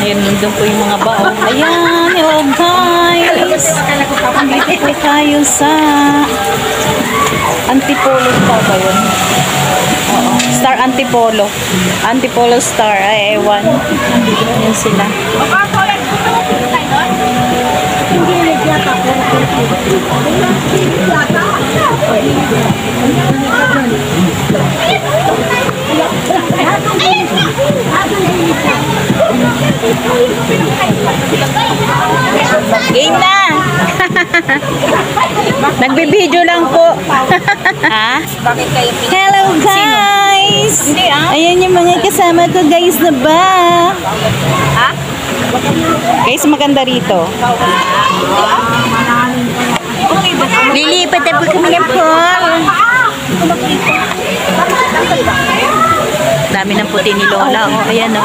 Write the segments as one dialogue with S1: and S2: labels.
S1: Ayan, doon po yung mga baon. Ayan, hello guys. Andito po tayo sa Antipolo Star ba yun? Oo. Star Antipolo. Antipolo Star. Ay, ewan. Ayan sila.
S2: Hindi nagyata po.
S1: Game na! Nagbibideo lang po. Ha? Hello guys! Ayan yung mga kasama ko guys na ba? Ha? Guys, maganda rito. Lilipat na po kami ng pool. Dami ng puti ni Lola. Oh, ayan o.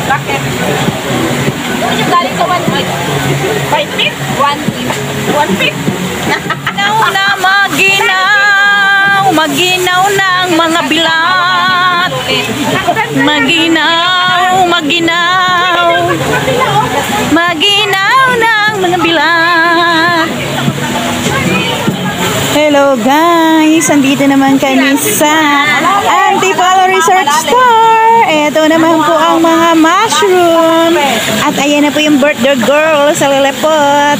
S2: Bakit? Doon yung galing sa 1 feet. 5 feet? 1 feet. 1 feet?
S1: Maginaw na maginaw. Maginaw ng mga bilat. Maginaw, maginaw. Maginaw ng mga bilat. Hello guys, andito naman kami sa Antipolo Resort Star. Ito naman po ang mga mushroom. At ayan na po yung birthday girl sa Lilliput.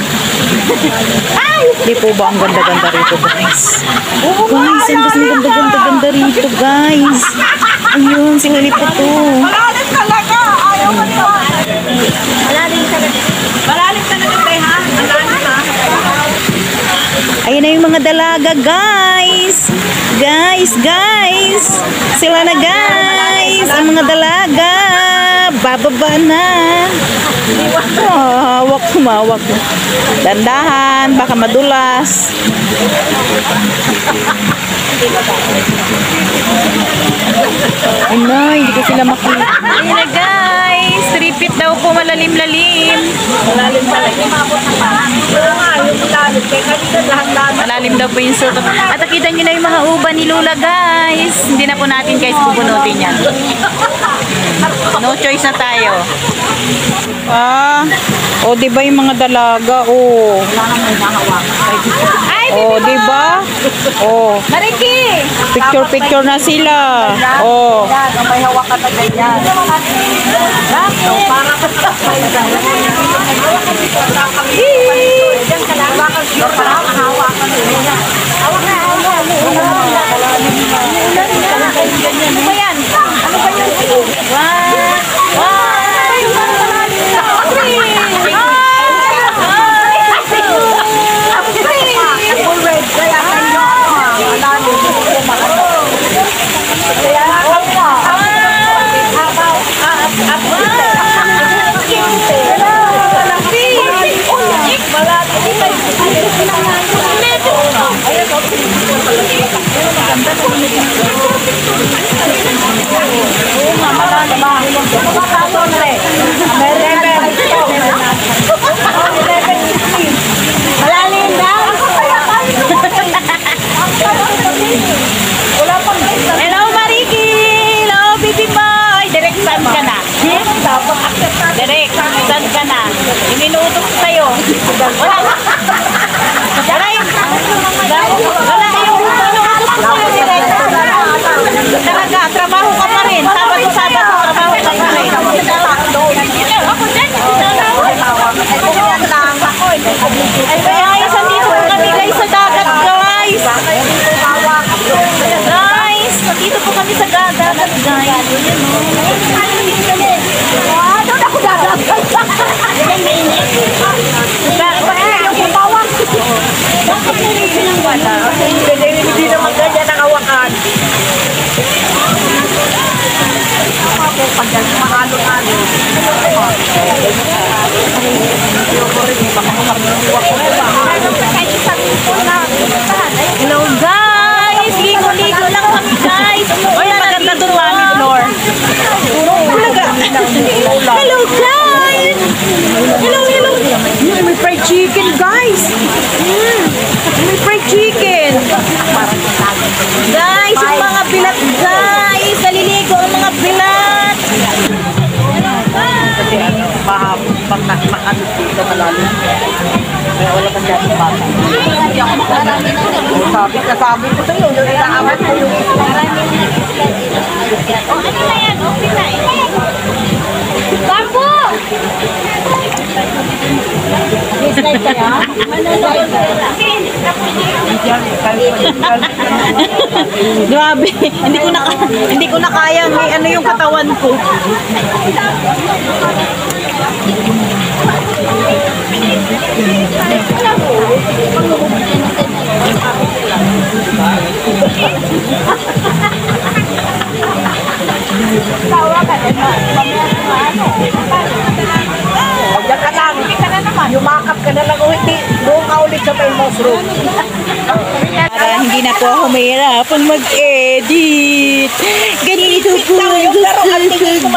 S1: Di po ba ang ganda-ganda rito guys? Guys, ang ganda-ganda rito guys. Ayun, si Lilliput to.
S2: Malalim talaga. Ayaw mo nila. Malalim talaga. Malalim talaga tayo ha. Malalim ha.
S1: Ayan na yung mga dalaga guys. Guys. Sila na guys. Ang mga dalaga. Bababa na. Oh, hawak. Dandahan, baka madulas. Ay na, hindi ko sila makita. Ayan na guys. 3 feet daw po, malalim-lalim.
S2: Malalim talaga.
S1: Malalim daw po yung suot. At nakita nyo na yung mga uban ni Lola guys. Hindi na po natin guys pupunutin yan. No choice na tayo. O diba yung mga dalaga? O diba? O
S2: Mariki!
S1: picture na sila. O
S2: May hawak ka na ganyan. Para ka sa diyan ka lang. Para hawak ka na ganyan. Hawak na. Ano ba yan? Ano ba yan?
S1: Hello Mariki! Hello baby boy! Direct saan ka na? Direct saan ka na? Yung minuto ko sa'yo. Wala yung talaga, trabaho ka pa rin. Sabado, trabaho ka pa rin. Ako dyan. Guys, andito po kami guys sa dagat guys. Nandito po kami sa dagat guys.
S2: Doon ako dagat. Hindi naman ganyan ang hawakan. Pag mahalo-halo.
S1: Hello guys! Ligo-ligo lang kami guys! Uy, maganda doon mami floor. Hello guys! chicken, guys. May fried chicken. Guys, yung mga bilat, guys. Naliligo ang mga bilat.
S2: Kasi pag nakakano dito malalim. Kaya wala pa dyan yung bata. Hindi ako makarami na. Sabi ko sa'yo, yung inaawat ko yung...
S3: Oh, ano na yan? Okay na. Bambo! Dislike ka na?
S1: Grabe, hindi ko na kayang ano yung katawan ko.
S2: Diyan ka lang. Yumakap ka na lang o hindi. Doon ka ulit sa famous room.
S1: Para hindi na po ako mahirapang mag-edit. Ganito po ang gusto ko,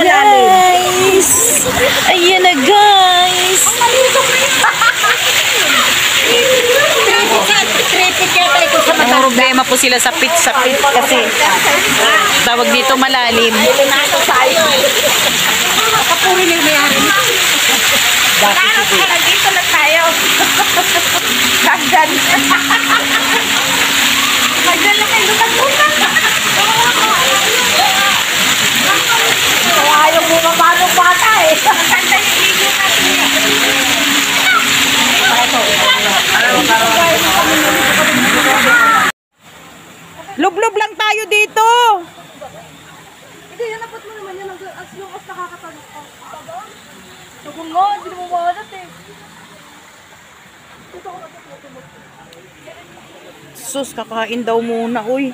S1: guys. Ayan na, guys. Ang problema po sila sa pit kasi tawag dito malalim.
S2: Kapuri na yung mayari.
S3: Nandito na tayo.
S2: Dandan.
S3: Magdala lang kayo lutas-lutas.
S2: Ayaw mo mamanong bata eh.
S3: Maganda yung video natin.
S1: Lublob lang tayo dito.
S2: Hindi, yan dapat mo naman yan as long as nakakatanong ka. Sagun mo, hindi mo mahanap eh.
S1: Sus, kakain daw muna, uy.